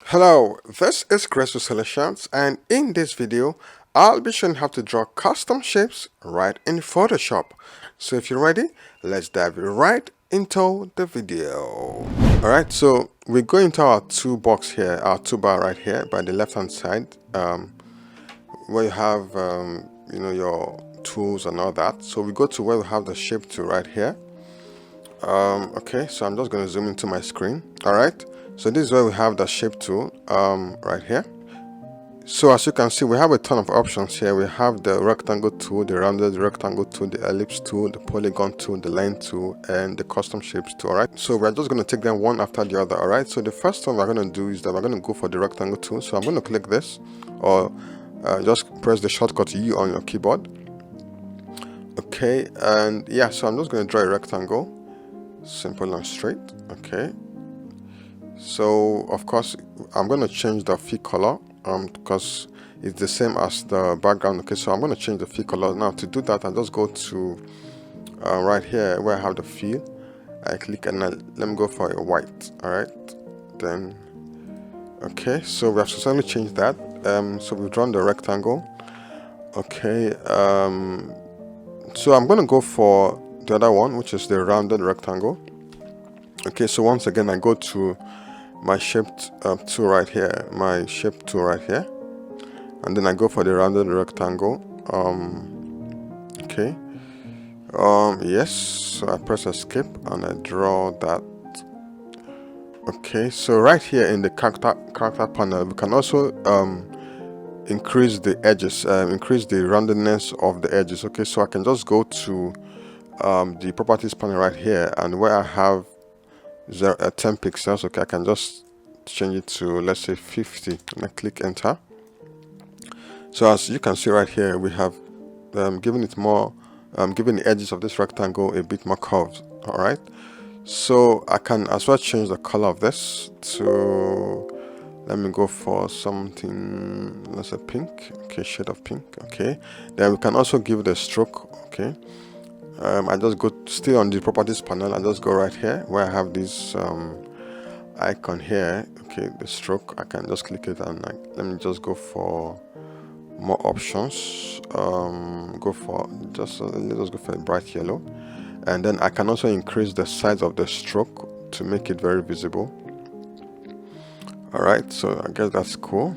Hello, this is Graceville Solutions, and in this video, I'll be showing how to draw custom shapes right in Photoshop. So if you're ready, let's dive right into the video. Alright, so we go into our toolbox here, our toolbar right here by the left hand side, where you have your tools and all that. So we go to where we have the shape tool right here. Okay, so I'm just going to zoom into my screen. All right, so this is where we have the shape tool right here. So as you can see, we have a ton of options here. We have the rectangle tool, the rounded rectangle tool, the ellipse tool, the polygon tool, the line tool, and the custom shapes tool. All right, so we're just going to take them one after the other. All right, so the first one we're going to do is that we're going to go for the rectangle tool. So I'm going to click this, or just press the shortcut U on your keyboard. Okay, and yeah, so I'm just going to draw a rectangle, simple and straight. Okay, so of course I'm going to change the fill color because it's the same as the background. Okay, so I'm going to change the fill color. Now to do that, I just go to right here where I have the fill. I click and let me go for a white. All right, then okay, so we have successfully changed that. So we've drawn the rectangle. Okay, so I'm going to go for the other one, which is the rounded rectangle. Okay, so once again I go to my shaped tool right here, and then I go for the rounded rectangle. Okay, yes, so I press escape and I draw that. Okay, so right here in the character panel, we can also increase the edges, increase the roundedness of the edges. Okay, so I can just go to the properties panel right here, and where I have 10 pixels, okay, I can just change it to, let's say, 50, and I click enter. So as you can see right here, we have given it more, given the edges of this rectangle a bit more curved. All right, so I can as well change the color of this to, let me go for something, let's say pink. Okay, shade of pink. Okay, then we can also give it a stroke. Okay, I just go still on the properties panel. I just go right here where I have this icon here. Okay, the stroke, I can just click it and let me just go for more options. Go for just let's go for a bright yellow, and then I can also increase the size of the stroke to make it very visible. All right, so I guess that's cool.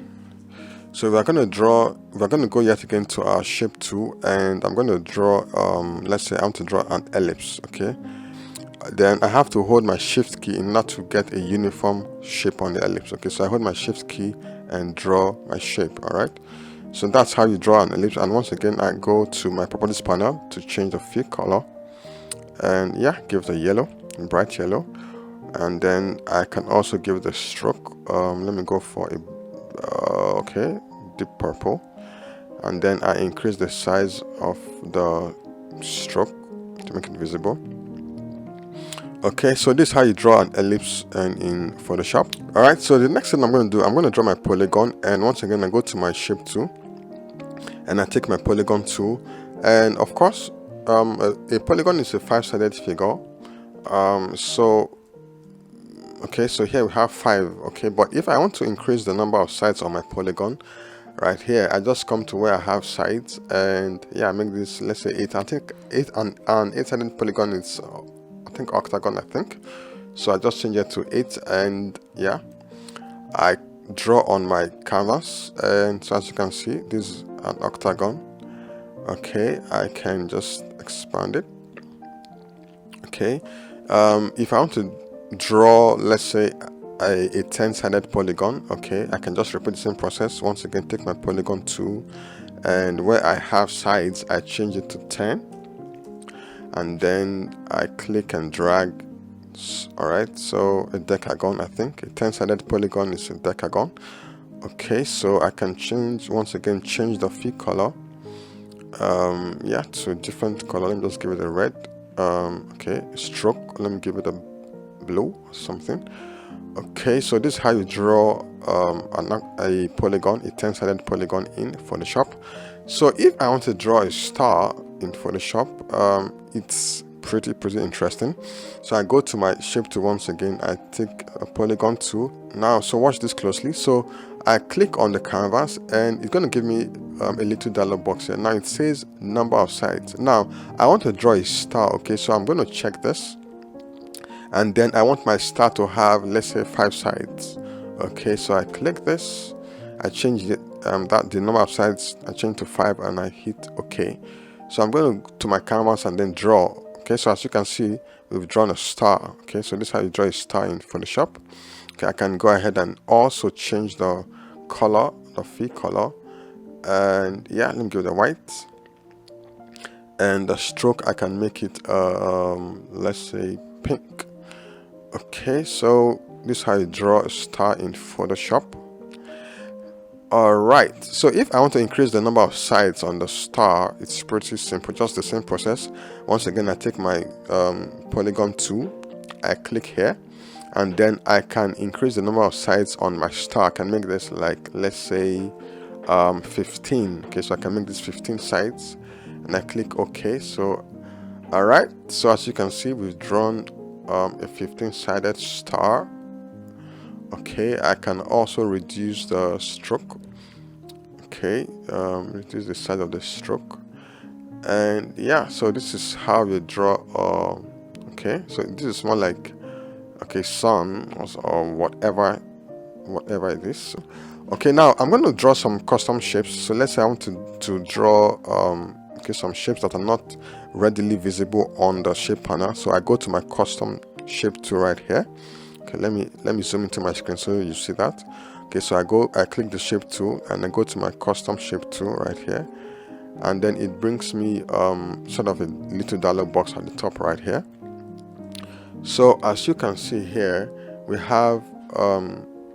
So we're going to go yet again to our shape tool, and I'm going to draw, let's say I want to draw an ellipse. Okay, then I have to hold my shift key in order to get a uniform shape on the ellipse. Okay, so I hold my shift key and draw my shape. All right, so that's how you draw an ellipse. And once again, I go to my properties panel to change the fill color, and yeah, give the yellow, bright yellow, and then I can also give the stroke, let me go for a okay, deep purple, and then I increase the size of the stroke to make it visible. Okay, so this is how you draw an ellipse in Photoshop. All right, so the next thing I'm going to do, I'm going to draw my polygon, and once again I go to my shape tool and I take my polygon tool, and of course a polygon is a 5-sided figure. So okay, so here we have 5. Okay, but if I want to increase the number of sides on my polygon, right here I just come to where I have sides, and yeah, I make this, let's say 8. I think 8, and an 8-sided polygon is I think octagon, I think. So I just change it to 8, and yeah, I draw on my canvas, and so as you can see, this is an octagon. Okay, I can just expand it. Okay, if I want to draw, let's say a 10-sided polygon, okay, I can just repeat the same process. Once again, take my polygon tool, and where I have sides, I change it to 10, and then I click and drag. All right, so a decagon, I think a 10-sided polygon is a decagon. Okay, so I can change, once again, change the fill color, yeah, to a different color. Let me just give it a red. Okay, stroke, let me give it a blue or something. Okay, so this is how you draw a polygon, a 10-sided polygon in Photoshop. So if I want to draw a star in Photoshop, it's pretty interesting. So I go to my shape tool once again. I take a polygon tool now. So watch this closely. So I click on the canvas and it's going to give me a little dialog box here. Now it says number of sides. Now I want to draw a star. Okay, so I'm going to check this, and then I want my star to have, let's say, 5 sides. Okay, so I click this, I change it, the number of sides I change to 5, and I hit OK. So I'm going to my canvas and then draw. Okay, so as you can see, we've drawn a star. Okay, so this is how you draw a star in Photoshop. Okay, I can go ahead and also change the color, the fill color, and yeah, let me give it a white. And the stroke, I can make it let's say pink. Okay, so this is how you draw a star in Photoshop. Alright, so if I want to increase the number of sides on the star, it's pretty simple, just the same process. Once again, I take my polygon tool, I click here, and then I can increase the number of sides on my star. I can make this like, let's say 15. Okay, so I can make this 15 sides, and I click OK. So alright, so as you can see, we've drawn a 15-sided star. Okay, I can also reduce the stroke. Okay, reduce the size of the stroke, and yeah, so this is how you draw. Okay, so this is more like, okay, sun or whatever it is. Okay, now I'm going to draw some custom shapes. So let's say I want to draw okay, some shapes that are not readily visible on the shape panel. So I go to my custom shape tool right here. Okay, let me zoom into my screen so you see that. Okay, so I click the shape tool and I go to my custom shape tool right here, and then it brings me sort of a little dialog box at the top right here. So as you can see here, we have a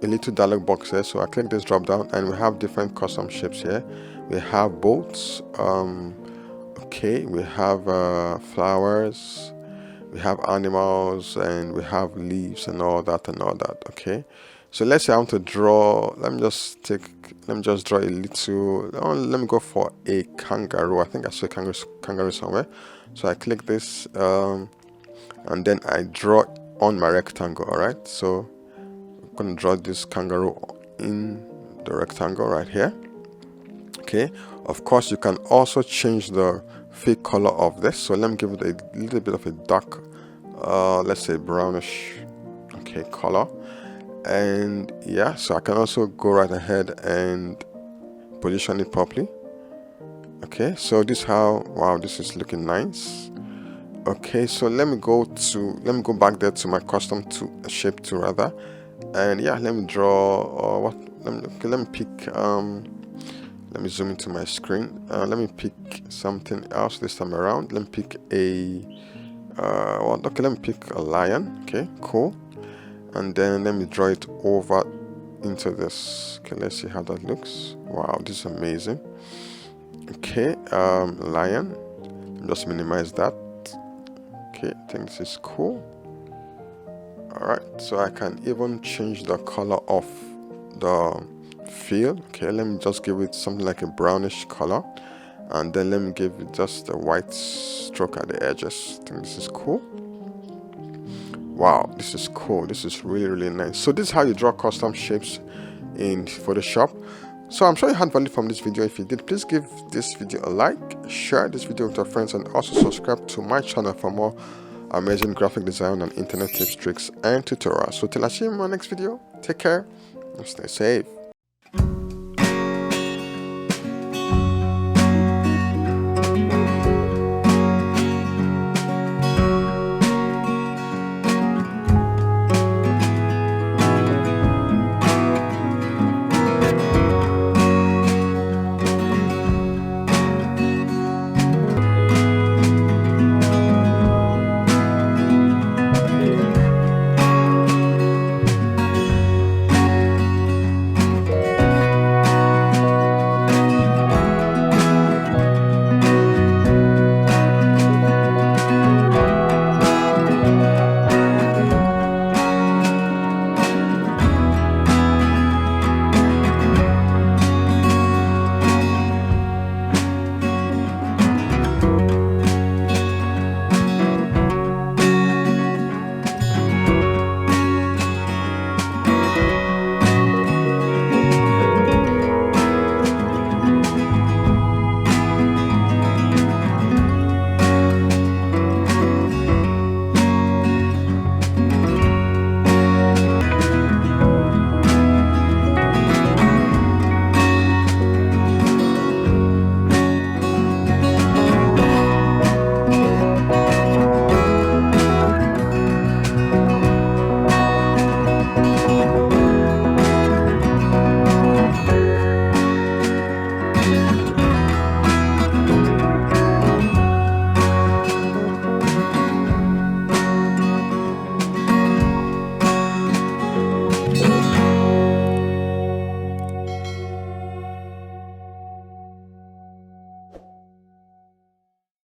little dialog box here. So I click this drop down and we have different custom shapes here. We have boats, okay, we have flowers, we have animals, and we have leaves and all that. Okay, so let's say I want to draw, let me just draw a little, let me go for a kangaroo. I think I saw a kangaroo somewhere. So I click this and then I draw on my rectangle. All right, so I'm going to draw this kangaroo in the rectangle right here. Okay, of course you can also change the fill color of this. So let me give it a little bit of a dark, let's say brownish, okay, color. And yeah, so I can also go right ahead and position it properly. Okay, so this is how, wow, this is looking nice. Okay, so let me go back there to my custom shape tool rather, and yeah, let me draw let me pick let me zoom into my screen. Let me pick something else this time around. Let me pick let me pick a lion. Okay, cool. And then let me draw it over into this. Okay, let's see how that looks. Wow, this is amazing. Okay, lion. Just minimize that. Okay, I think this is cool. Alright, so I can even change the color of the fill. Okay, let me just give it something like a brownish color, and then let me give it just a white stroke at the edges. I think this is cool. Wow, this is cool. This is really nice. So this is how you draw custom shapes in Photoshop. So I'm sure you had value from this video. If you did, please give this video a like, share this video with your friends, and also subscribe to my channel for more amazing graphic design and internet tips, tricks, and tutorials. So till I see you in my next video, take care and stay safe.